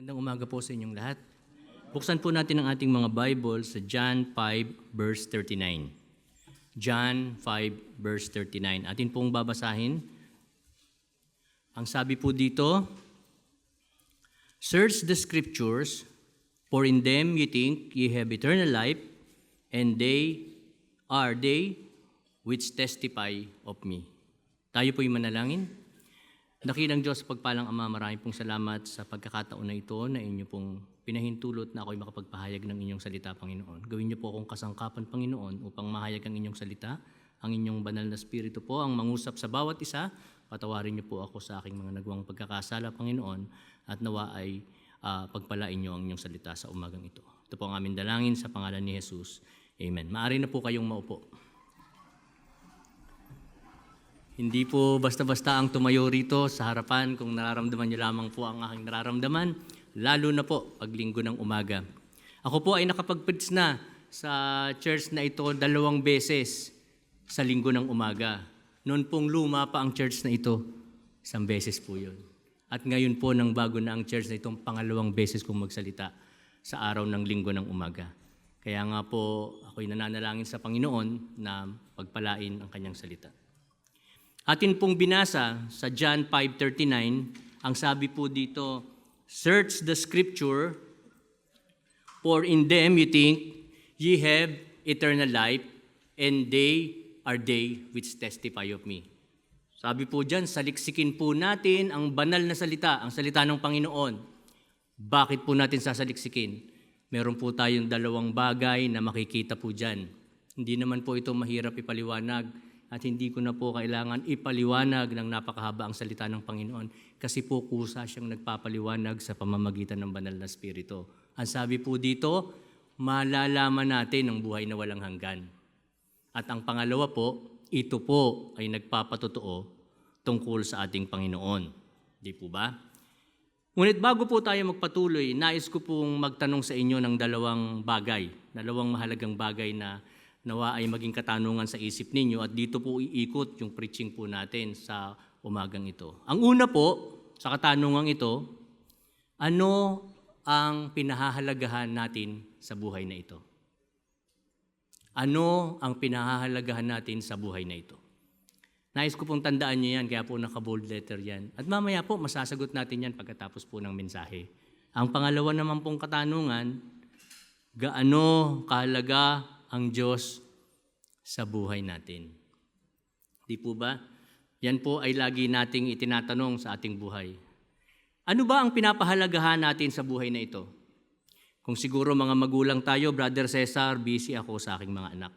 Magandang umaga po sa inyong lahat. Buksan po natin ang ating mga Bible sa John 5 verse 39. John 5 verse 39. Atin pong babasahin. Ang sabi po dito, "Search the scriptures, for in them you think ye have eternal life, and they are they which testify of me." Tayo po'y manalangin. Dakilang Diyos, pagpalang Ama, maraming pong salamat sa pagkakataon na ito na inyo pong pinahintulot na ako'y makapagpahayag ng inyong salita, Panginoon. Gawin niyo po akong kasangkapan, Panginoon, upang mahayag ang inyong salita. Ang inyong banal na spirito po ang mangusap sa bawat isa. Patawarin niyo po ako sa aking mga nagawang pagkakasala, Panginoon, at nawa ay pagpalain niyo ang inyong salita sa umagang ito. Ito po ang aming dalangin sa pangalan ni Jesus. Amen. Maaari na po kayong maupo. Hindi po basta-basta ang tumayo rito sa harapan kung nararamdaman niyo lamang po ang aking nararamdaman, lalo na po pag linggo ng umaga. Ako po ay nakapag-preach na sa church na ito 2 beses sa linggo ng umaga. Noon pong luma pa ang church na ito, 1 beses po yun. At ngayon po nang bago na ang church na itong 2 beses kong magsalita sa araw ng linggo ng umaga. Kaya nga po ako'y nananalangin sa Panginoon na pagpalain ang kanyang salita. Atin pong binasa sa John 5:39, ang sabi po dito, "Search the scripture, for in them you think ye have eternal life, and they are they which testify of me." Sabi po dyan, saliksikin po natin ang banal na salita, ang salita ng Panginoon. Bakit po natin sasaliksikin? Meron po tayong 2 bagay na makikita po dyan. Hindi naman po ito mahirap ipaliwanag. At hindi ko na po kailangan ipaliwanag ng napakahaba ang salita ng Panginoon kasi po kusa siyang nagpapaliwanag sa pamamagitan ng banal na spirito. Ang sabi po dito, malalaman natin ang buhay na walang hanggan. At ang pangalawa po, ito po ay nagpapatotoo tungkol sa ating Panginoon. Di po ba? Ngunit bago po tayo magpatuloy, nais ko pong magtanong sa inyo ng 2 bagay, 2 mahalagang bagay na nawa ay maging katanungan sa isip ninyo at dito po iikot yung preaching po natin sa umagang ito. Ang una po, sa katanungang ito, ano ang pinahahalagahan natin sa buhay na ito? Ano ang pinahahalagahan natin sa buhay na ito? Nais ko pong tandaan niyo yan, kaya po naka-bold letter yan. At mamaya po, masasagot natin yan pagkatapos po ng mensahe. Ang pangalawa naman pong katanungan, gaano kahalaga ang Diyos sa buhay natin? Di po ba? Yan po ay lagi nating itinatanong sa ating buhay. Ano ba ang pinapahalagahan natin sa buhay na ito? Kung siguro mga magulang tayo, Brother Cesar, busy ako sa aking mga anak.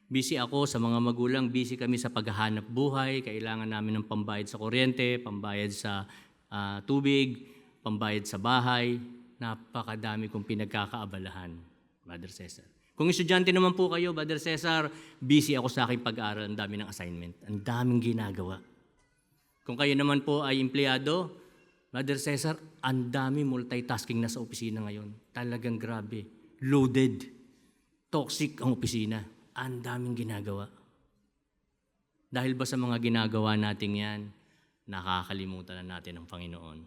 Busy ako sa mga magulang, busy kami sa paghahanap buhay, kailangan namin ng pambayad sa kuryente, pambayad sa tubig, pambayad sa bahay. Napakadami kong pinagkakaabalahan, Brother Cesar. Kung estudyante naman po kayo, Brother Cesar, busy ako sa aking pag-aaral, ang dami ng assignment, ang daming ginagawa. Kung kayo naman po ay empleyado, Brother Cesar, ang dami multitasking na sa opisina ngayon. Talagang grabe, loaded, toxic ang opisina, ang daming ginagawa. Dahil ba sa mga ginagawa natin yan, nakakalimutan na natin ang Panginoon?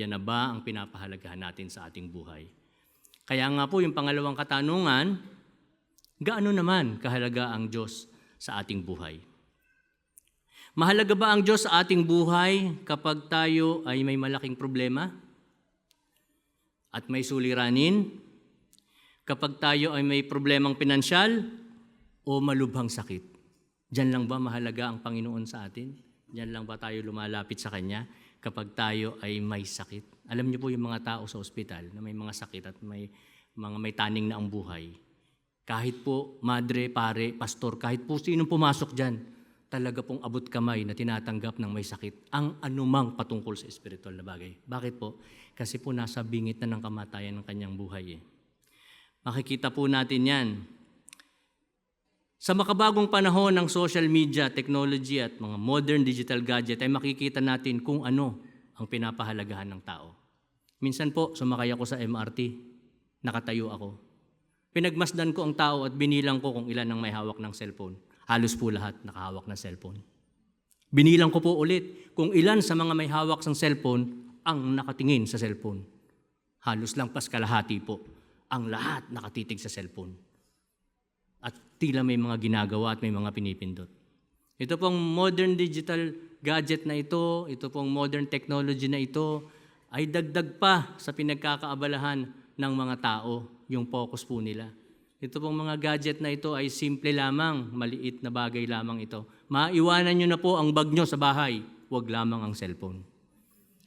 Yan na ba ang pinapahalagahan natin sa ating buhay? Kaya nga po yung pangalawang katanungan, gaano naman kahalaga ang Diyos sa ating buhay? Mahalaga ba ang Diyos sa ating buhay kapag tayo ay may malaking problema at may suliranin? Kapag tayo ay may problemang pinansyal o malubhang sakit? Diyan lang ba mahalaga ang Panginoon sa atin? Diyan lang ba tayo lumalapit sa Kanya kapag tayo ay may sakit? Alam niyo po yung mga tao sa ospital na may mga sakit at may taning na ang buhay. Kahit po madre, pare, pastor, kahit po sinong pumasok dyan, talaga pong abot kamay na tinatanggap ng may sakit ang anumang patungkol sa espiritual na bagay. Bakit po? Kasi po nasa bingit na ng kamatayan ng kanyang buhay. Makikita po natin yan. Sa makabagong panahon ng social media, technology at mga modern digital gadget ay makikita natin kung ano ang pinapahalagahan ng tao. Minsan po, sumakay ako sa MRT, nakatayo ako. Pinagmasdan ko ang tao at binilang ko kung ilan ang may hawak ng cellphone. Halos po lahat nakahawak ng cellphone. Binilang ko po ulit kung ilan sa mga may hawak ng cellphone ang nakatingin sa cellphone. Halos lang pas kalahati po. Ang lahat nakatitig sa cellphone. At tila may mga ginagawa at may mga pinipindot. Ito pong modern digital gadget na ito pong modern technology na ito, ay dagdag pa sa pinagkakaabalahan ng mga tao, yung focus po nila. Ito pong mga gadget na ito ay simple lamang, maliit na bagay lamang ito. Maiwanan nyo na po ang bag nyo sa bahay, huwag lamang ang cellphone.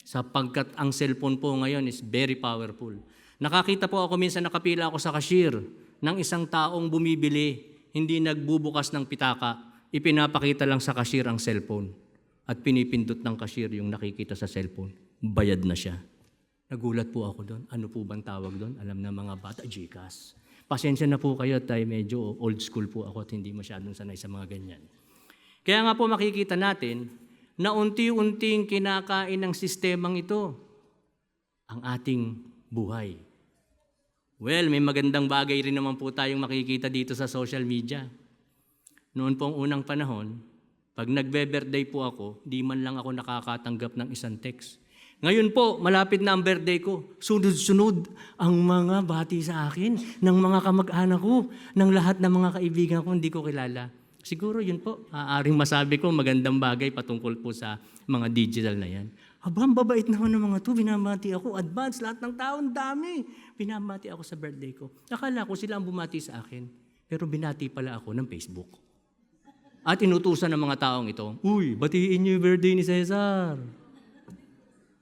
Sapagkat ang cellphone po ngayon is very powerful. Nakakita po ako minsan, nakapila ako sa cashier ng isang taong bumibili, hindi nagbubukas ng pitaka, ipinapakita lang sa cashier ang cellphone at pinipindot ng cashier yung nakikita sa cellphone. Bayad na siya. Nagulat po ako doon. Ano po bang tawag doon? Alam na mga bata, GCash. Pasensya na po kayo, tayo medyo old school po ako at hindi masyadong sanay sa mga ganyan. Kaya nga po makikita natin na unti-unting kinakain ng sistemang ito ang ating buhay. Well, may magandang bagay rin naman po tayong makikita dito sa social media. Noon pong unang panahon, pag nagbe-birthday po ako, di man lang ako nakakatanggap ng isang text. Ngayon po, malapit na ang birthday ko, sunod-sunod ang mga bati sa akin, ng mga kamag-anak ko, ng lahat ng mga kaibigan ko, hindi ko kilala. Siguro yun po, aring masabi ko, magandang bagay patungkol po sa mga digital na yan. Aba, ang babait naman ng mga to, binabati ako, advance, lahat ng tao, dami. Binabati ako sa birthday ko. Akala ko sila ang bumati sa akin, pero binati pala ako ng Facebook. At inutusan ng mga taong ito, uy, batiin niyo yung birthday ni Cesar.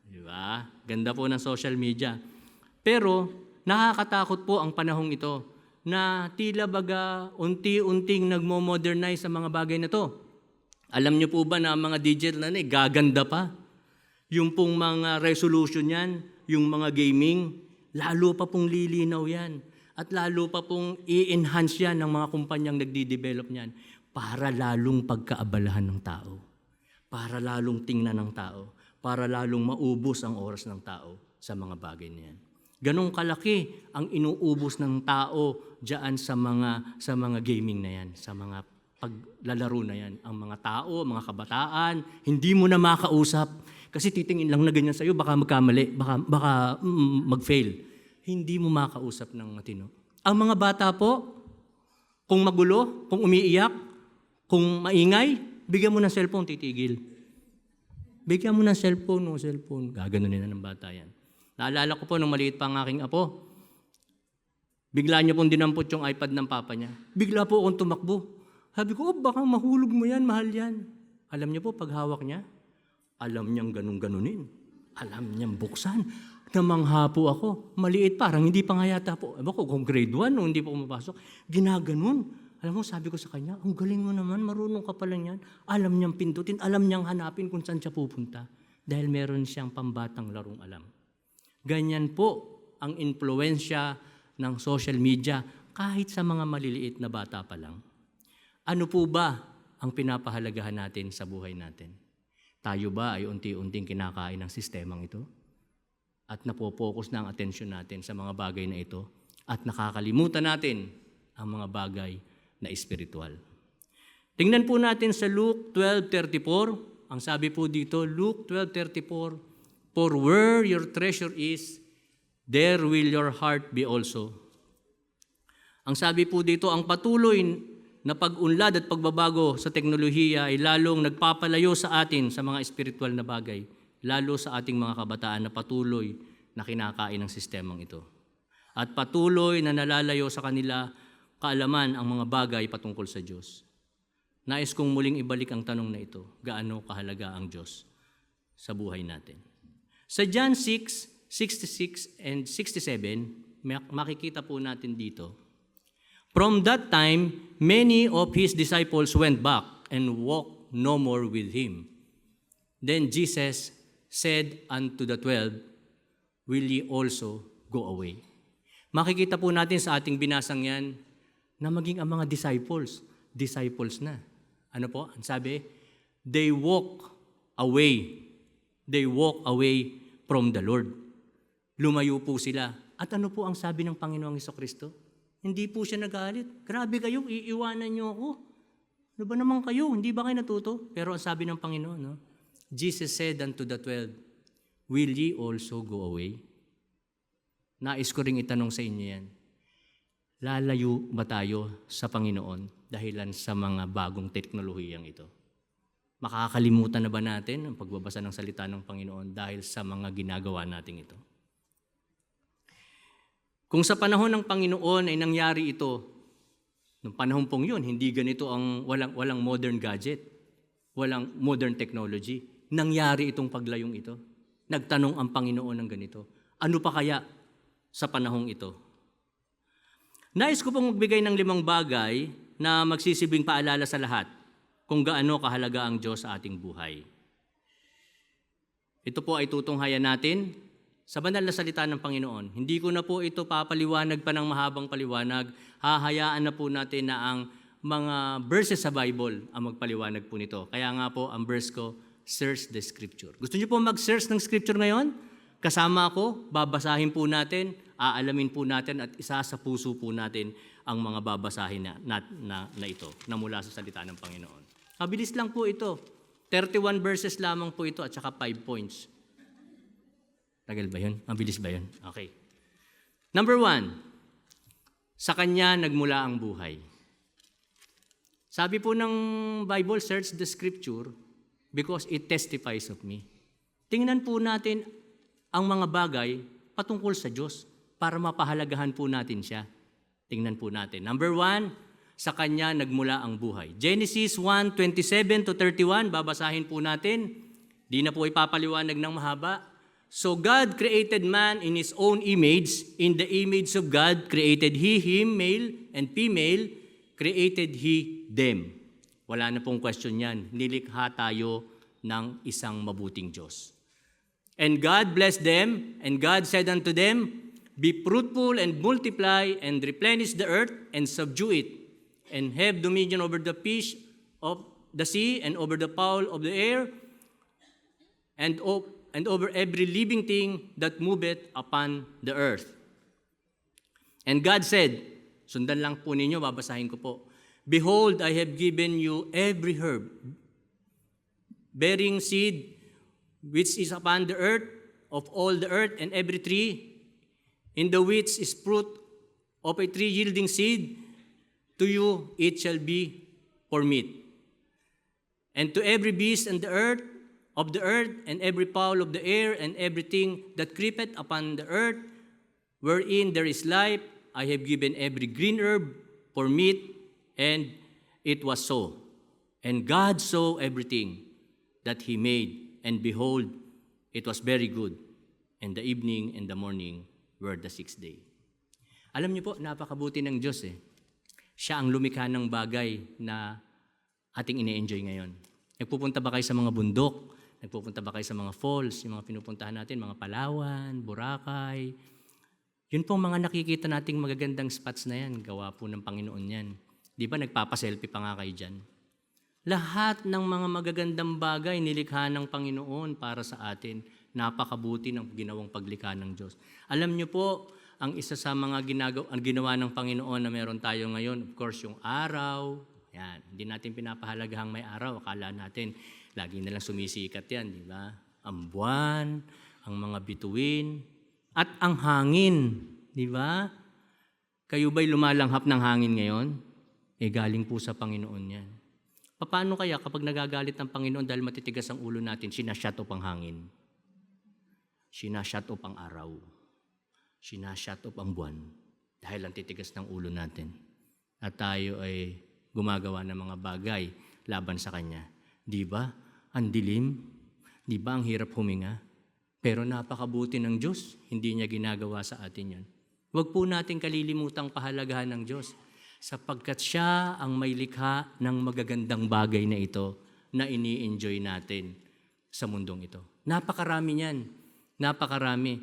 Diba? Ganda po ng social media. Pero nakakatakot po ang panahong ito na tila baga unti-unting nagmo-modernize ang mga bagay na to. Alam niyo po ba na ang mga digital na gaganda pa? Yung pong mga resolution yan, yung mga gaming, lalo pa pong lilinaw yan. At lalo pa pong i-enhance yan ng mga kumpanyang nagdi-develop niyan para lalong pagkaabalahan ng tao, para lalong tingnan ng tao, para lalong maubos ang oras ng tao sa mga bagay na yan. Ganong kalaki ang inuubos ng tao diyan sa mga gaming na yan, sa mga paglalaro na yan. Ang mga tao, mga kabataan, hindi mo na makausap kasi titingin lang na ganyan sa'yo, baka magkamali, baka mag-fail. Hindi mo makausap ng matino. Ang mga bata po, kung magulo, kung umiiyak, kung maingay, bigyan mo ng cellphone, titigil. Bigyan mo ng cellphone, gaganunin na ng bata yan. Naalala ko po nung maliit pa ang aking apo, bigla niya pong dinampot yung iPad ng papa niya. Bigla po akong tumakbo. Sabi ko, baka mahulog mo yan, mahal yan. Alam niyo po, pag hawak niya, alam niyang ganun-ganunin. Alam niyang buksan. Namangha po ako. Maliit, parang hindi pa nga yata po. Ewan ko, kung grade 1, no, hindi po pumapasok. Ginaganon. Alam mo, sabi ko sa kanya, ang galing mo naman, marunong ka pala niyan. Alam niyang pindutin, alam niyang hanapin kung saan siya pupunta. Dahil meron siyang pambatang larong alam. Ganyan po ang influensya ng social media kahit sa mga maliliit na bata pa lang. Ano po ba ang pinapahalagahan natin sa buhay natin? Tayo ba ay unti-unting kinakain ng sistemang ito? At napopokus na ang atensyon natin sa mga bagay na ito at nakakalimutan natin ang mga bagay na espiritual. Tingnan po natin sa Luke 12:34. Ang sabi po dito, Luke 12:34, "For where your treasure is, there will your heart be also." Ang sabi po dito, ang patuloy na pag-unlad at pagbabago sa teknolohiya ay lalong nagpapalayo sa atin sa mga espiritual na bagay, lalo sa ating mga kabataan na patuloy na kinakain ng sistemang ito. At patuloy na nalalayo sa kanila kaalaman ang mga bagay patungkol sa Diyos. Nais kong muling ibalik ang tanong na ito, gaano kahalaga ang Diyos sa buhay natin. Sa John 6:66 and 67, makikita po natin dito, "From that time, many of his disciples went back and walked no more with him. Then Jesus said unto the 12, Will ye also go away?" Makikita po natin sa ating binasang yan na maging ang mga disciples na. Ano po? Ang sabi, they walk away from the Lord. Lumayo po sila. At ano po ang sabi ng Panginoong Hesukristo? Hindi po siya nagalit. Grabe kayo, iiwanan niyo ako. Ano ba naman kayo? Hindi ba kayo natuto? Pero ang sabi ng Panginoon, no? Jesus said unto the 12, Will ye also go away? nais ko ring itanong sa inyo yan. Lalayo ba tayo sa Panginoon dahilan sa mga bagong teknolohiyang ito? Makakalimutan na ba natin ang pagbabasa ng salita ng Panginoon dahil sa mga ginagawa natin ito? Kung sa panahon ng Panginoon ay nangyari ito, nung panahon pong yun, hindi ganito ang walang modern gadget, walang modern technology. Nangyari itong paglayong ito. Nagtanong ang Panginoon ng ganito. Ano pa kaya sa panahong ito? Nais ko pong magbigay ng 5 bagay na magsisibing paalala sa lahat kung gaano kahalaga ang Diyos sa ating buhay. Ito po ay tutunghayan natin sa banal na salita ng Panginoon. Hindi ko na po ito papaliwanag pa ng mahabang paliwanag. Hahayaan na po natin na ang mga verses sa Bible ang magpaliwanag po nito. Kaya nga po ang verse ko, search the Scripture. Gusto niyo po mag-search ng Scripture ngayon? Kasama ako, babasahin po natin, aalamin po natin at isa sa puso po natin ang mga babasahin na ito na mula sa salita ng Panginoon. Mabilis lang po ito. 31 verses lamang po ito at saka 5 points. Tagal ba yun? Mabilis ba yun? Okay. Number 1, sa Kanya nagmula ang buhay. Sabi po ng Bible, search the Scripture because it testifies of me. Tingnan po natin ang mga bagay patungkol sa Diyos para mapahalagahan po natin siya. Tingnan po natin. Number 1, sa Kanya nagmula ang buhay. Genesis 1:27-31, babasahin po natin. Di na po ipapaliwanag ng mahaba. So God created man in His own image. In the image of God created He him, male and female, created He them. Wala na pong question yan. Nilikha tayo ng isang mabuting Diyos. And God blessed them, and God said unto them, be fruitful and multiply, and replenish the earth, and subdue it, and have dominion over the fish of the sea, and over the fowl of the air, and over every living thing that moveth upon the earth. And God said, sundan lang po ninyo, babasahin ko po, behold, I have given you every herb, bearing seed, which is upon the earth, of all the earth, and every tree, in the which is fruit of a tree yielding seed, to you it shall be for meat. And to every beast of the earth, and every fowl of the air, and everything that creepeth upon the earth, wherein there is life, I have given every green herb for meat, and it was so. And God saw everything that He made, and behold, it was very good. And the evening and the morning were the 6th day. Alam niyo po, napakabuti ng Diyos eh. Siya ang lumikha ng bagay na ating ine-enjoy ngayon. Nagpupunta ba kayo sa mga bundok? Nagpupunta ba kayo sa mga falls? Yung mga pinupuntahan natin, mga Palawan, Boracay. Yun pong mga nakikita nating magagandang spots na yan. Gawa po ng Panginoon yan. Di ba nagpapaselfie pa nga kayo dyan? Lahat ng mga magagandang bagay nilikha ng Panginoon para sa atin. Napakabuti ng ginawang paglikha ng Diyos. Alam niyo po, ang isa sa mga ginawa ng Panginoon na meron tayo ngayon, of course, yung araw. Yan. Hindi natin pinapahalagahang may araw. Akala natin, lagi nalang sumisikat yan, di ba? Ang buwan, ang mga bituin, at ang hangin. Di ba? Kayo ba'y lumalanghap ng hangin ngayon? Galing po sa Panginoon yan. Paano kaya kapag nagagalit ng Panginoon dahil matitigas ang ulo natin, sinashut off ang hangin? Sinashut off ang araw? Sinashut off ang buwan? Dahil ang titigas ng ulo natin. At tayo ay gumagawa ng mga bagay laban sa Kanya. Di ba? Ang dilim. Di ba ang hirap huminga? Pero napakabuti ng Diyos. Hindi niya ginagawa sa atin yan. Huwag po natin kalilimutang pahalagahan ng Diyos. Sapagkat siya ang may likha ng magagandang bagay na ito na ini-enjoy natin sa mundong ito. Napakarami niyan. Napakarami.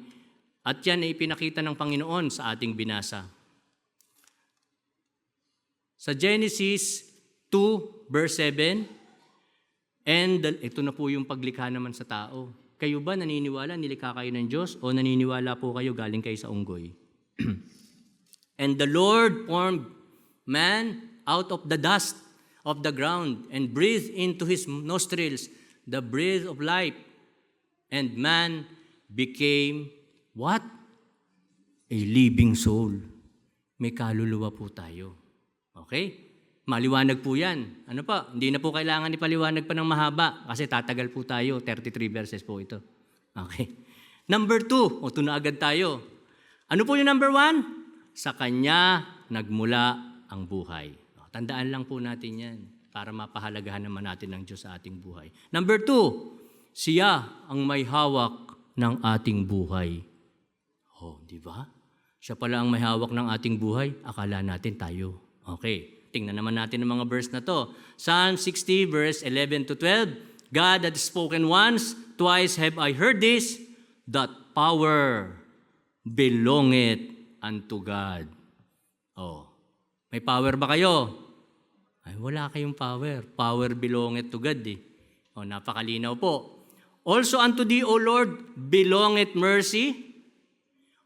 At yan ay ipinakita ng Panginoon sa ating binasa. Sa Genesis 2 verse 7, ito na po yung paglikha naman sa tao. Kayo ba naniniwala nilikha kayo ng Diyos o naniniwala po kayo galing kayo sa unggoy? And the Lord formed man out of the dust of the ground and breathed into his nostrils the breath of life. And man became what? a living soul. May kaluluwa po tayo. Okay? Maliwanag po yan. Ano pa? Hindi na po kailangan ipaliwanag pa ng mahaba kasi tatagal po tayo. 33 verses po ito. Okay. Number 2, ito na agad tayo. Ano po yung number 1? Sa Kanya nagmula ang buhay. Tandaan lang po natin yan para mapahalagahan naman natin ng Diyos sa ating buhay. Number 2, siya ang may hawak ng ating buhay. Oh, di ba? Siya pala ang may hawak ng ating buhay. Akala natin tayo. Okay, tingnan naman natin ang mga verse na to. Psalm 60 verse 11 to 12. God had spoken once, twice have I heard this, that power belongeth unto God. Oh, may power ba kayo? Ay, wala kayong power. Power belongeth to God eh. Oh, napakalinaw po. Also unto thee, O Lord, belongeth mercy,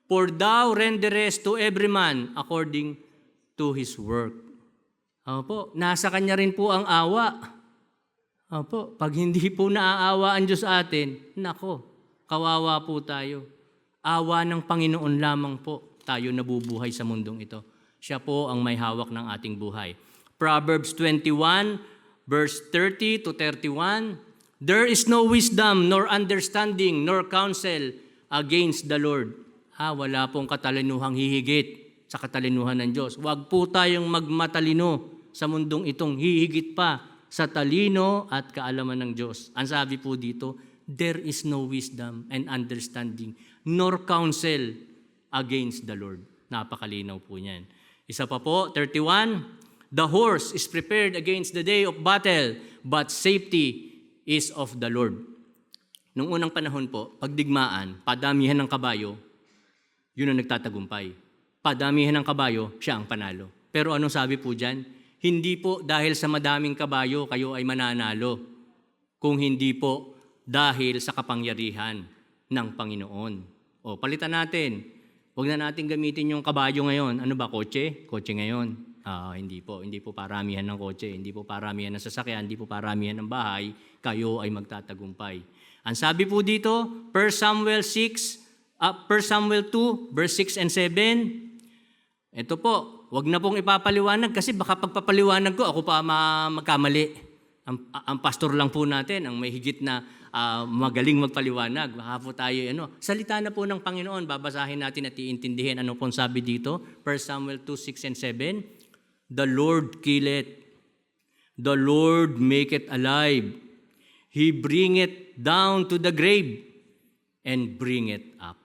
for thou renderest to every man according to his work. Opo, nasa Kanya rin po ang awa. Opo, pag hindi po naaawa ang Diyos sa atin, nako, kawawa po tayo. Awa ng Panginoon lamang po tayo nabubuhay sa mundong ito. Siya po ang may hawak ng ating buhay. Proverbs 21, verse 30 to 31, there is no wisdom, nor understanding, nor counsel against the Lord. Wala pong katalinuhang hihigit sa katalinuhan ng Diyos. Huwag po tayong magmatalino sa mundong itong hihigit pa sa talino at kaalaman ng Diyos. Ang sabi po dito, there is no wisdom and understanding, nor counsel against the Lord. Napakalinaw po niyan. Isa pa po, 31, the horse is prepared against the day of battle, but safety is of the Lord. Nung unang panahon po, pagdigmaan, padamihan ng kabayo, yun ang nagtatagumpay. Padamihan ng kabayo, siya ang panalo. Pero anong sabi po dyan? Hindi po dahil sa madaming kabayo kayo ay mananalo. Kung hindi po dahil sa kapangyarihan ng Panginoon. O, palitan natin. Huwag na natin gamitin yung kabayo ngayon. Ano ba, kotse? Kotse ngayon. Hindi po. Hindi po paramihan ng kotse. Hindi po paramihan ng sasakyan. Hindi po paramihan ng bahay. Kayo ay magtatagumpay. Ang sabi po dito, 1 Samuel 2, verse 6 and 7, ito po, wag na pong ipapaliwanag kasi baka pagpapaliwanag ko, ako pa magkamali. Ang pastor lang po natin, ang may higit na magaling magpaliwanag. Baka po tayo, salita na po ng Panginoon, babasahin natin at iintindihin ano pong sabi dito. 1 Samuel 2, 6 and 7, the Lord killeth, the Lord maketh alive, He bringeth down to the grave, and bringeth up.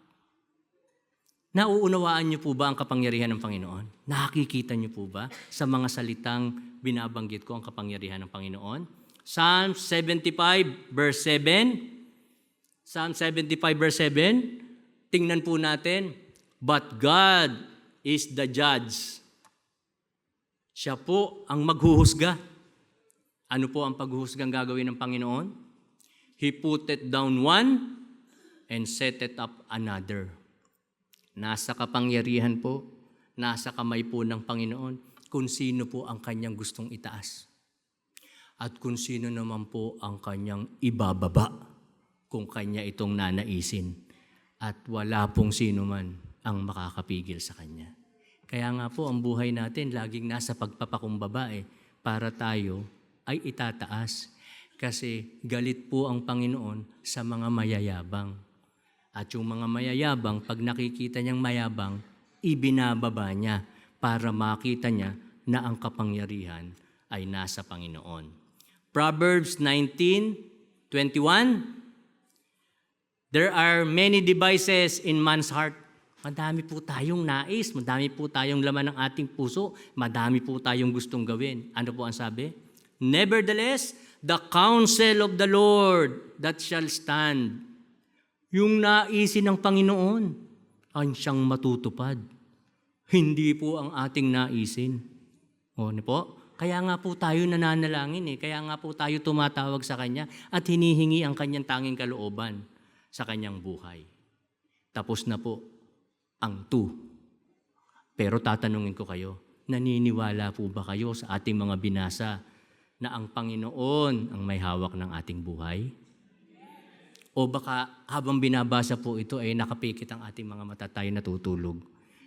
Nauunawaan niyo po ba ang kapangyarihan ng Panginoon? Nakikita niyo po ba sa mga salitang binabanggit ko ang kapangyarihan ng Panginoon? Psalm 75 verse 7. Psalm 75 verse 7. Tingnan po natin. But God is the judge. Siya po ang maghuhusga. Ano po ang paghuhusgang gagawin ng Panginoon? He puteth down one and setteth up another. Nasa kapangyarihan po, nasa kamay po ng Panginoon kung sino po ang kanyang gustong itaas. At kung sino naman po ang kanyang ibababa kung kanya itong nanaisin. At wala pong sino man ang makakapigil sa kanya. Kaya nga po ang buhay natin laging nasa pagpapakumbaba para tayo ay itataas. Kasi galit po ang Panginoon sa mga mayayabang. At yung mga mayayabang, pag nakikita niyang mayabang, ibinababa niya para makita niya na ang kapangyarihan ay nasa Panginoon. Proverbs 19:21, there are many devices in man's heart. Madami po tayong nais, madami po tayong laman ng ating puso, madami po tayong gustong gawin. Ano po ang sabi? Nevertheless, the counsel of the Lord that shall stand. Yung naisin ng Panginoon, ang siyang matutupad. Hindi po ang ating naisin. Ano po? Kaya nga po tayo nananalangin Kaya nga po tayo tumatawag sa Kanya at hinihingi ang Kanyang tanging kalooban sa Kanyang buhay. Tapos na po ang 2. Pero tatanungin ko kayo, naniniwala po ba kayo sa ating mga binasa na ang Panginoon ang may hawak ng ating buhay? O baka habang binabasa po ito ay nakapikit ang ating mga mata tayo natutulog.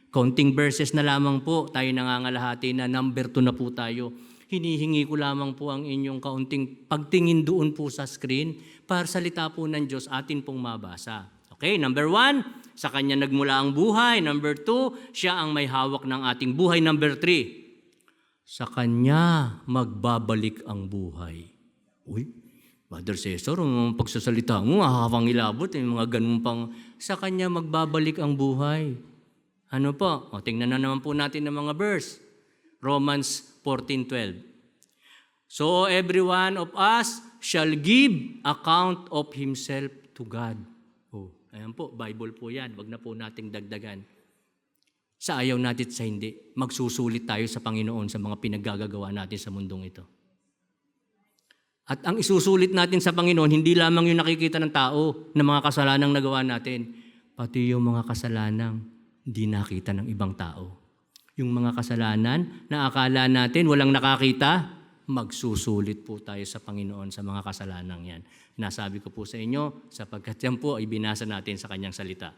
Counting verses na lamang po, tayo nangangalahati na number 2 na po tayo. Hinihingi ko lamang po ang inyong kaunting pagtingin doon po sa screen para salita po ng Diyos atin pong mabasa. Okay, number 1, sa Kanya nagmula ang buhay. Number 2, Siya ang may hawak ng ating buhay. Number 3, sa Kanya magbabalik ang buhay. Uy, Brother Cesar, ang pagsasalita mo, habang ilabot, mga ganun pang, sa Kanya magbabalik ang buhay. Ano po? O, tingnan na naman po natin ng mga verse. Romans 14:12. So every one of us shall give account of himself to God. Oh, ayan po, Bible po yan. Wag na po nating dagdagan. Sa ayaw natin sa hindi, magsusulit tayo sa Panginoon sa mga pinaggagawa natin sa mundong ito. At ang isusulit natin sa Panginoon, hindi lamang yung nakikita ng tao na mga kasalanang nagawa natin, pati yung mga kasalanang hindi nakita ng ibang tao. Yung mga kasalanan na akala natin walang nakakita, magsusulit po tayo sa Panginoon sa mga kasalanang yan. Nasabi ko po sa inyo, sapagkat yan po ay binasa natin sa Kanyang salita.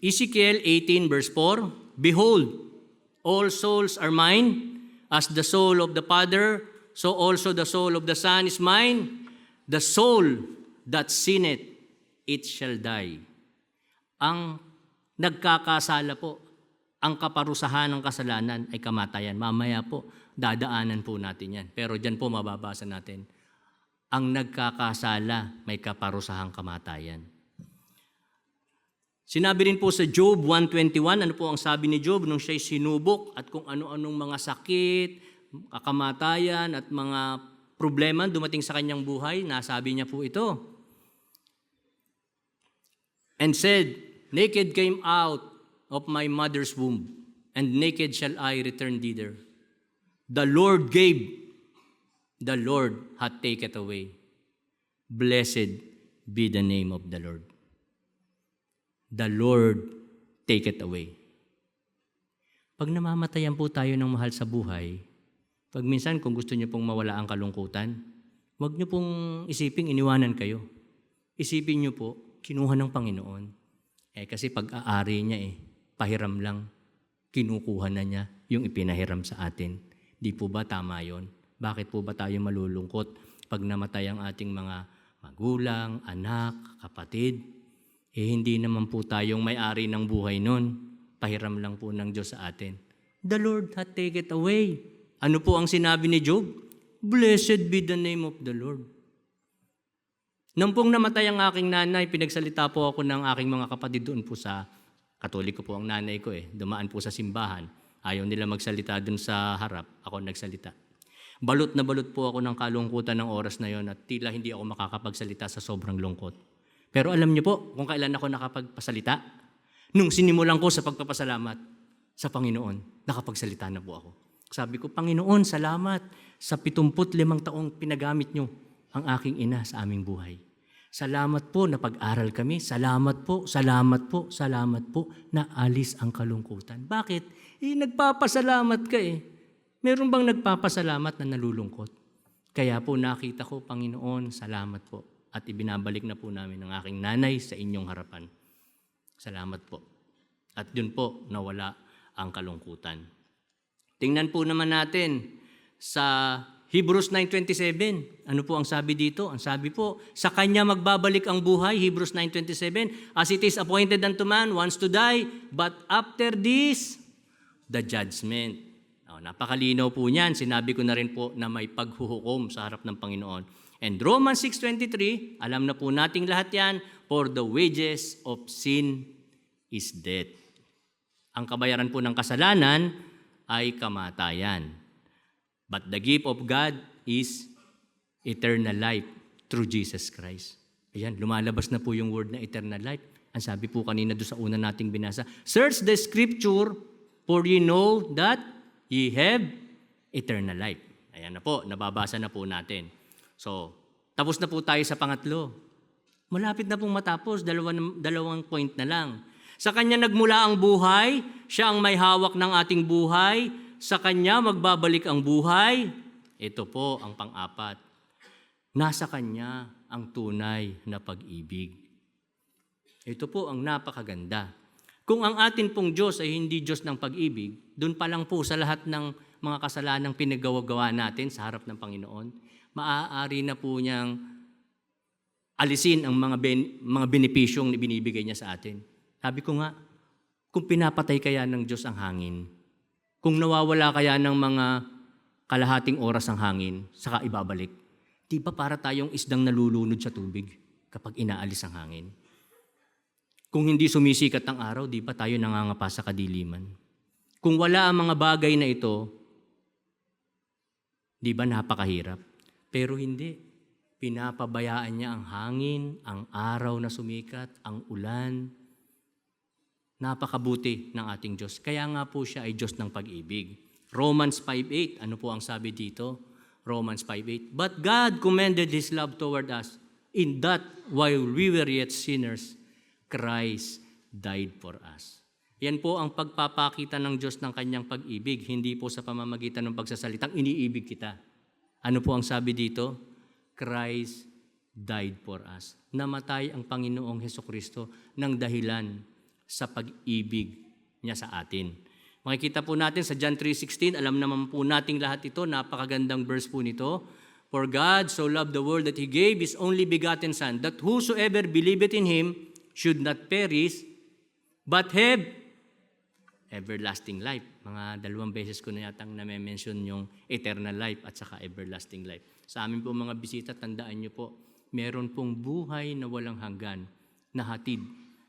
Ezekiel 18 verse 4, Behold, all souls are mine, as the soul of the Father, so also the soul of the Son is mine. The soul that sinneth, it shall die. Ang nagkakasala po, ang kaparusahan ng kasalanan ay kamatayan. Mamaya po, dadaanan po natin yan. Pero dyan po mababasa natin, ang nagkakasala may kaparusahang kamatayan. Sinabi rin po sa Job 1:21, ano po ang sabi ni Job nung siya'y sinubok at kung ano-anong mga sakit, kamatayan at mga problema dumating sa kanyang buhay, nasabi niya po ito. And said, Naked came out of my mother's womb, and naked shall I return thither. The Lord gave, the Lord hath taken away. Blessed be the name of the Lord. The Lord take it away. Pag namamatayan po tayo ng mahal sa buhay, pag minsan kung gusto niyo pong mawala ang kalungkutan, huwag niyo pong isiping iniwanan kayo. Isipin niyo po, kinuha ng Panginoon. Kasi pag-aari niya pahiram lang, kinukuha na niya yung ipinahiram sa atin. Di po ba tama yon? Bakit po ba tayo malulungkot pag namatay ang ating mga magulang, anak, kapatid? Hindi naman po tayong may-ari ng buhay nun. Pahiram lang po ng Diyos sa atin. The Lord hath taken it away. Ano po ang sinabi ni Job? Blessed be the name of the Lord. Nang pong namatay ang aking nanay, pinagsalita po ako ng aking mga kapatid doon po sa, Katoliko po ang nanay ko dumaan po sa simbahan. Ayaw nila magsalita doon sa harap, ako nagsalita. Balot na balot po ako ng kalungkutan ng oras na yon at tila hindi ako makakapagsalita sa sobrang lungkot. Pero alam niyo po kung kailan ako nakapagpasalita? Nung sinimulan ko sa pagpapasalamat sa Panginoon, nakapagsalita na po ako. Sabi ko, Panginoon, salamat sa 75 taong pinagamit niyo ang aking ina sa aming buhay. Salamat po na pag-aral kami. Salamat po, salamat po, salamat po na alis ang kalungkutan. Bakit? Nagpapasalamat ka Meron bang nagpapasalamat na nalulungkot? Kaya po nakita ko, Panginoon, salamat po. At ibinabalik na po namin ang aking nanay sa inyong harapan. Salamat po. At yun po, nawala ang kalungkutan. Tingnan po naman natin sa Hebrews 9:27. Ano po ang sabi dito? Ang sabi po, sa Kanya magbabalik ang buhay, Hebrews 9:27. As it is appointed unto man once to die, but after this, the judgment. Napakalinaw po niyan. Sinabi ko na rin po na may paghuhukom sa harap ng Panginoon. And Romans 6:23, alam na po nating lahat yan, for the wages of sin is death. Ang kabayaran po ng kasalanan ay kamatayan. But the gift of God is eternal life through Jesus Christ. Ayan, lumalabas na po yung word na eternal life. Ang sabi po kanina doon sa una nating binasa, search the scripture for ye know that ye have eternal life. Ayan na po, nababasa na po natin. So, tapos na po tayo sa pangatlo. Malapit na pong matapos, dalawang point na lang. Sa Kanya nagmula ang buhay, Siya ang may hawak ng ating buhay, sa Kanya magbabalik ang buhay. Ito po ang pang-apat. Nasa Kanya ang tunay na pag-ibig. Ito po ang napakaganda. Kung ang atin pong Diyos ay hindi Diyos ng pag-ibig, doon pa lang po sa lahat ng mga kasalanang pinagawa natin sa harap ng Panginoon, maaari na po niyang alisin ang mga benepisyong binibigay niya sa atin. Sabi ko nga, kung pinapatay kaya ng Diyos ang hangin, kung nawawala kaya ng mga kalahating oras ang hangin, saka ibabalik, di ba para tayong isdang nalulunod sa tubig kapag inaalis ang hangin? Kung hindi sumisikat ang araw, di ba tayo nangangapa sa kadiliman? Kung wala ang mga bagay na ito, di ba napakahirap? Pero hindi. Pinapabayaan niya ang hangin, ang araw na sumikat, ang ulan. Napakabuti ng ating Diyos. Kaya nga po siya ay Diyos ng pag-ibig. Romans 5:8, ano po ang sabi dito? Romans 5:8, but God commended His love toward us in that while we were yet sinners, Christ died for us. Yan po ang pagpapakita ng Diyos ng kanyang pag-ibig, hindi po sa pamamagitan ng pagsasalitang iniibig kita. Ano po ang sabi dito? Christ died for us. Namatay ang Panginoong Hesukristo ng dahilan sa pag-ibig niya sa atin. Makikita po natin sa John 3:16, alam naman po nating lahat ito, napakagandang verse po nito. For God so loved the world that He gave His only begotten Son, that whosoever believeth in Him should not perish, but have everlasting life. Mga 2 beses ko na yatang na-mention yung eternal life at saka everlasting life. Sa amin po mga bisita, tandaan nyo po, meron pong buhay na walang hanggan na hatid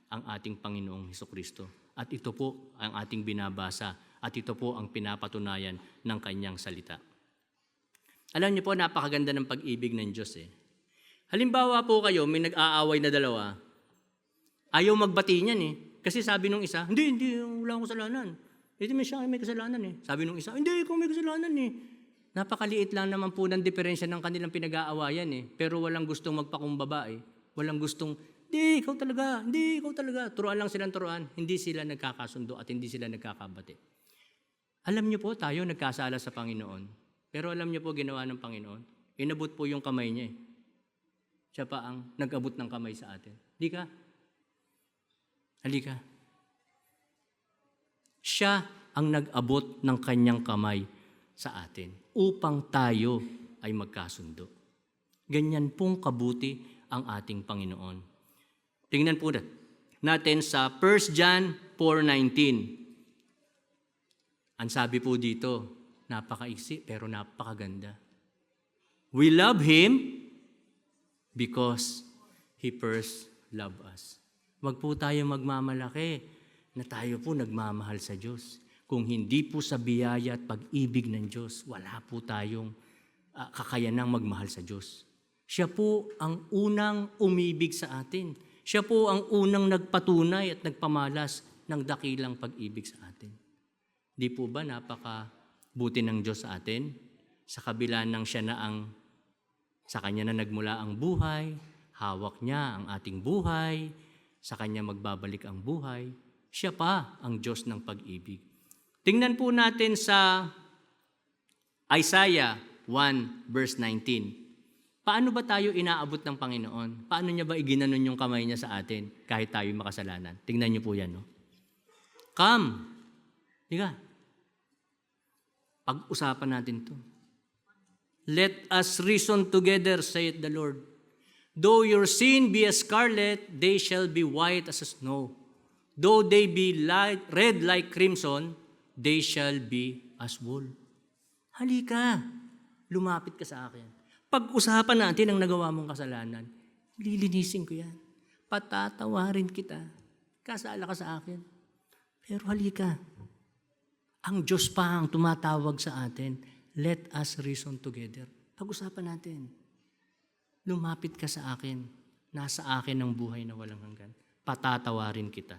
ang ating Panginoong Hesukristo. At ito po ang ating binabasa at ito po ang pinapatunayan ng kanyang salita. Alam niyo po, napakaganda ng pag-ibig ng Diyos eh. Halimbawa po kayo, may nag-aaway na dalawa, ayaw magbati niyan eh. Kasi sabi nung isa, hindi, wala akong kasalanan. Ito siya may kasalanan eh. Sabi nung isa, hindi, ikaw may kasalanan eh. Napakaliit lang naman po ng diferensya ng kanilang pinag-aawayan eh. Pero walang gustong magpakumbaba eh. Walang gustong, hindi, ikaw talaga. Turuan lang silang turuan. Hindi sila nagkakasundo at hindi sila nagkakabati. Alam niyo po, tayo nagkasala sa Panginoon. Pero alam niyo po, ginawa ng Panginoon, inabot po yung kamay niya eh. Siya pa ang nag-abot ng kamay sa atin. Halika. Siya ang nag-abot ng kanyang kamay sa atin upang tayo ay magkasundo. Ganyan pong kabuti ang ating Panginoon. Tingnan po natin sa 1 John 4:19. Ang sabi po dito, napakaiksi pero napakaganda. We love Him because He first loved us. Wag po tayo magmamalaki na tayo po nagmamahal sa Diyos. Kung hindi po sa biyaya at pag-ibig ng Diyos, wala po tayong kakayanang magmahal sa Diyos. Siya po ang unang umibig sa atin. Siya po ang unang nagpatunay at nagpamalas ng dakilang pag-ibig sa atin. Di po ba napakabuti ng Diyos sa atin? Sa kabila ng siya na sa Kanya na nagmula ang buhay, hawak niya ang ating buhay, sa Kanya magbabalik ang buhay, siya pa ang Diyos ng pag-ibig. Tingnan po natin sa Isaiah 1 verse 19. Paano ba tayo inaabot ng Panginoon? Paano niya ba iginanon yung kamay niya sa atin kahit tayo makasalanan? Tingnan niyo po yan, no? Come. Diga. Pag-usapan natin to. Let us reason together, saith the Lord. Though your sin be as scarlet, they shall be white as snow. Though they be red like crimson, they shall be as wool. Halika, lumapit ka sa akin. Pag-usapan natin ang nagawa mong kasalanan, lilinisin ko yan. Patatawarin kita. Kasala ka sa akin. Pero halika. Ang Diyos pa ang tumatawag sa atin. Let us reason together. Pag-usapan natin. Lumapit ka sa akin. Nasa akin ang buhay na walang hanggan. Patatawarin kita.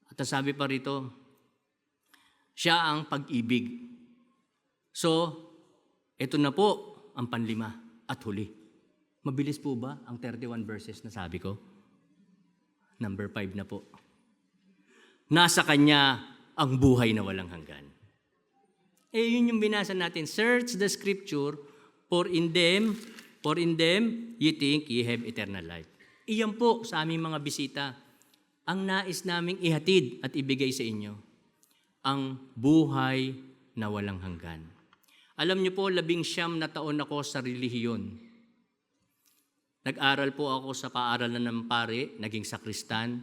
At sabi pa rito, siya ang pag-ibig. So, ito na po ang panlima at huli. Mabilis po ba ang 31 verses na sabi ko? Number 5 na po. Nasa Kanya ang buhay na walang hanggan. Yun yung binasa natin. Search the scripture, for in them ye think ye have eternal life. Iyan po sa aming mga bisita. ang nais naming ihatid at ibigay sa inyo, ang buhay na walang hanggan. Alam niyo po, 19 na taon ako sa relihiyon. Nag-aral po ako sa paaralan ng pare, naging sakristan.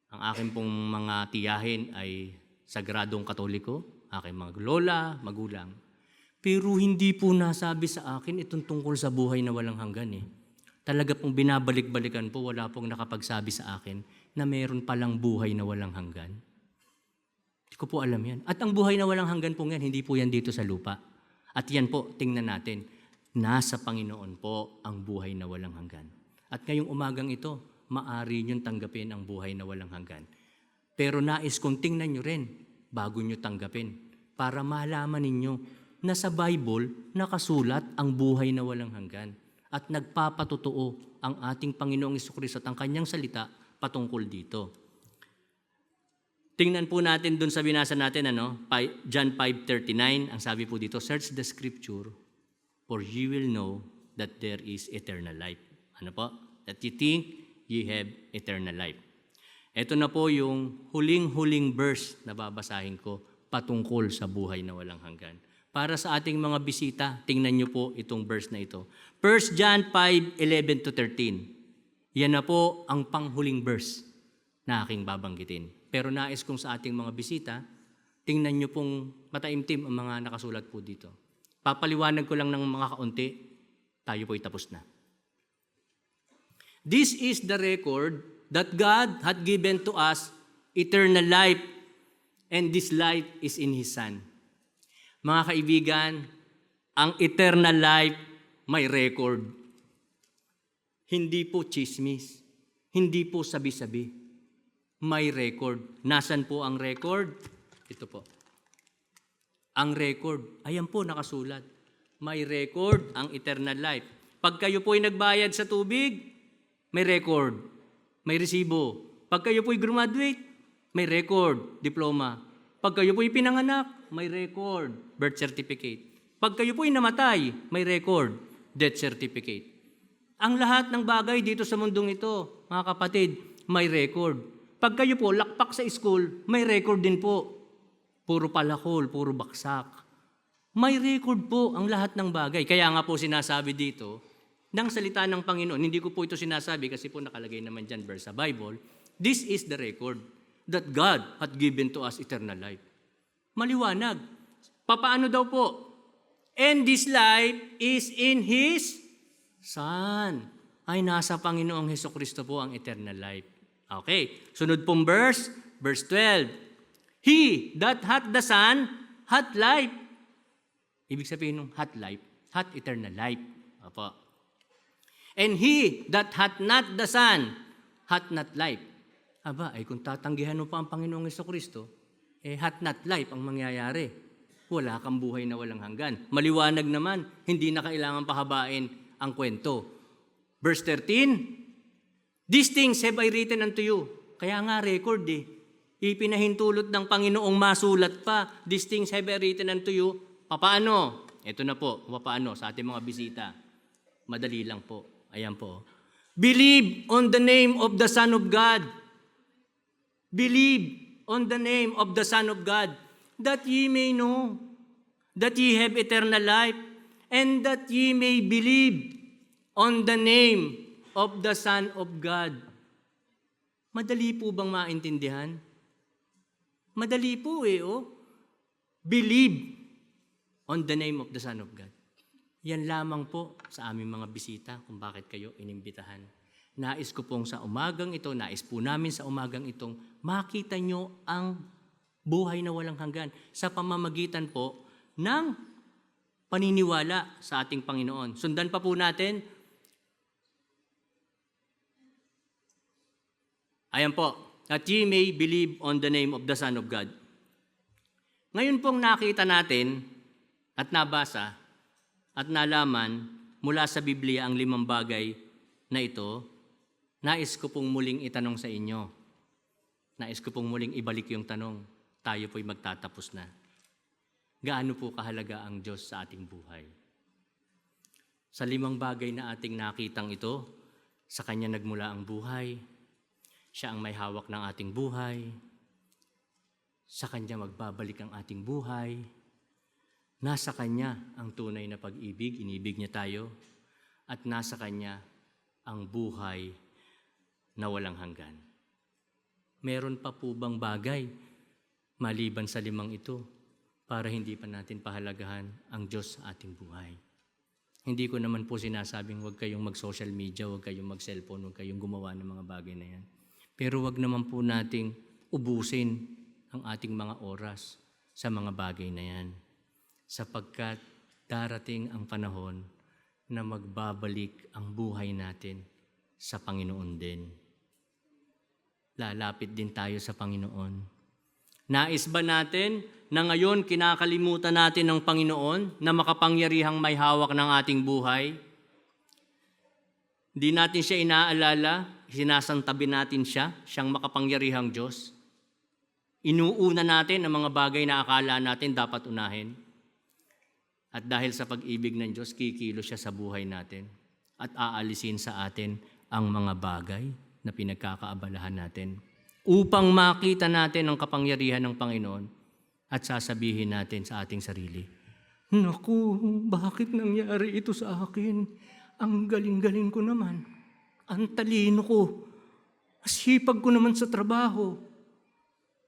Ang aking pong mga tiyahin ay sagradong katoliko, aking mga lola, magulang. Pero hindi po nasabi sa akin itong tungkol sa buhay na walang hanggan eh. Talaga pong binabalik-balikan po, wala pong nakapagsabi sa akin na meron palang buhay na walang hanggan. Hindi ko po alam yan. At ang buhay na walang hanggan po yan, hindi po yan dito sa lupa. At yan po, tingnan natin, nasa Panginoon po ang buhay na walang hanggan. At ngayong umagang ito, maari niyong tanggapin ang buhay na walang hanggan. Pero nais kong tingnan niyo rin bago niyo tanggapin para malaman ninyo na sa Bible nakasulat ang buhay na walang hanggan at nagpapatotoo ang ating Panginoong Jesucristo at ang kanyang salita patungkol dito. Tingnan po natin dun sa binasa natin, John 5:39, ang sabi po dito, search the scripture for ye will know that there is eternal life. Ano po? That you think ye have eternal life. Ito na po yung huling-huling verse na babasahin ko patungkol sa buhay na walang hanggan. Para sa ating mga bisita, tingnan niyo po itong verse na ito. 1 John 5:11-13. Yan na po ang panghuling verse na aking babanggitin. Pero nais kong sa ating mga bisita, tingnan niyo pong mataimtim ang mga nakasulat po dito. Papaliwanag ko lang ng mga kaunti, tayo po'y tapos na. This is the record that God had given to us eternal life, and this life is in His Son. Mga kaibigan, ang eternal life may record. Hindi po chismis, hindi po sabi-sabi. May record. Nasaan po ang record? Ito po. Ang record, ayan po nakasulat. May record ang eternal life. Pag kayo po'y nagbayad sa tubig, may record, may resibo. Pag kayo po'y graduate, may record, diploma. Pag kayo po'y pinanganak, may record, birth certificate. Pag kayo po'y namatay, may record, death certificate. Ang lahat ng bagay dito sa mundong ito, mga kapatid, may record. Pag kayo po lakpak sa school, may record din po. Puro palakol, puro baksak. May record po ang lahat ng bagay. Kaya nga po sinasabi dito, ng salita ng Panginoon, hindi ko po ito sinasabi kasi po nakalagay naman dyan verse sa Bible, this is the record that God had given to us eternal life. Maliwanag. Papaano daw po? And this life is in His Son. Ay nasa Panginoong Hesukristo po ang eternal life. Okay, sunod pong verse 12. He that hath the Son hath life. Ibig sabihin ng hath life, hath eternal life. Opo. And he that hath not the Son hath not life. Aba, ay kung tatanggihan mo pa ang Panginoong Jesucristo, hath not life ang mangyayari. Wala kang buhay na walang hanggan. Maliwanag naman, hindi na kailangan pahabain ang kwento. Verse 13, these things have I written unto you. Kaya nga record Ipinahintulot ng Panginoong masulat pa. These things have I written unto you. Papaano? Ito na po, papaano sa ating mga bisita. Madali lang po. Ayan po. Believe on the name of the Son of God. Believe on the name of the Son of God, that ye may know that ye have eternal life, and that ye may believe on the name of the Son of God. Madali po bang maintindihan? Madali po Believe on the name of the Son of God. Yan lamang po sa aming mga bisita kung bakit kayo inimbitahan. Nais ko pong sa umagang ito, nais po namin sa umagang itong makita nyo ang buhay na walang hanggan sa pamamagitan po ng paniniwala sa ating Panginoon. Sundan pa po natin. Ayan po, that ye may believe on the name of the Son of God. Ngayon pong nakita natin at nabasa at nalaman mula sa Biblia ang 5 bagay na ito, nais ko pong muling itanong sa inyo. Nais ko pong muling ibalik yung tanong. Tayo po'y magtatapos na. Gaano po kahalaga ang Diyos sa ating buhay? Sa 5 bagay na ating nakitang ito, sa Kanya nagmula ang buhay. Siya ang may hawak ng ating buhay. Sa Kanya magbabalik ang ating buhay. Nasa Kanya ang tunay na pag-ibig, inibig niya tayo. At nasa Kanya ang buhay na walang hanggan. Meron pa po bang bagay maliban sa 5 ito para hindi pa natin pahalagahan ang Diyos sa ating buhay? Hindi ko naman po sinasabing huwag kayong mag-social media, huwag kayong mag-cellphone, huwag kayong gumawa ng mga bagay na yan. Pero huwag naman po nating ubusin ang ating mga oras sa mga bagay na yan. Sapagkat darating ang panahon na magbabalik ang buhay natin sa Panginoon din. Lalapit din tayo sa Panginoon. Nais ba natin na ngayon kinakalimutan natin ng Panginoon na makapangyarihang may hawak ng ating buhay? Di natin siya inaalala, sinasantabi natin siya, siyang makapangyarihang Diyos. Inuuna natin ang mga bagay na akala natin dapat unahin. At dahil sa pag-ibig ng Diyos, kikilo siya sa buhay natin at aalisin sa atin ang mga bagay na pinagkakaabalahan natin upang makita natin ang kapangyarihan ng Panginoon at sasabihin natin sa ating sarili, "Naku, bakit nangyari ito sa akin? Ang galing-galing ko naman. Ang talino ko. Masipag ko naman sa trabaho.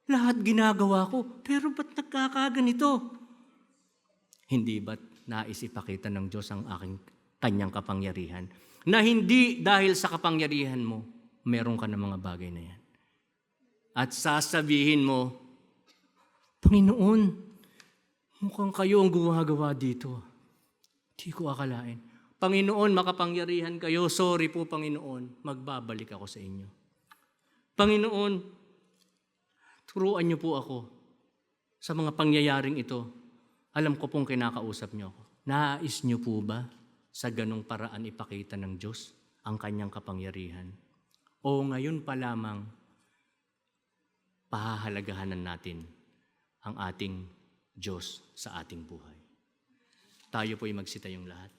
Lahat ginagawa ko, pero ba't nagkakaganito?" Hindi ba't nais ipakita ng Diyos ang Kanyang kapangyarihan? Na hindi dahil sa kapangyarihan mo, meron ka ng mga bagay na yan. At sasabihin mo, "Panginoon, mukhang kayo ang gumagawa dito. Di ko akalain. Panginoon, makapangyarihan kayo. Sorry po, Panginoon. Magbabalik ako sa inyo. Panginoon, turuan niyo po ako sa mga pangyayaring ito. Alam ko pong kinakausap niyo ako. Nais niyo po ba sa ganong paraan ipakita ng Diyos ang Kanyang kapangyarihan? O ngayon pa lamang, pahahalagahanan natin ang ating Diyos sa ating buhay?" Tayo po'y magsitayong lahat.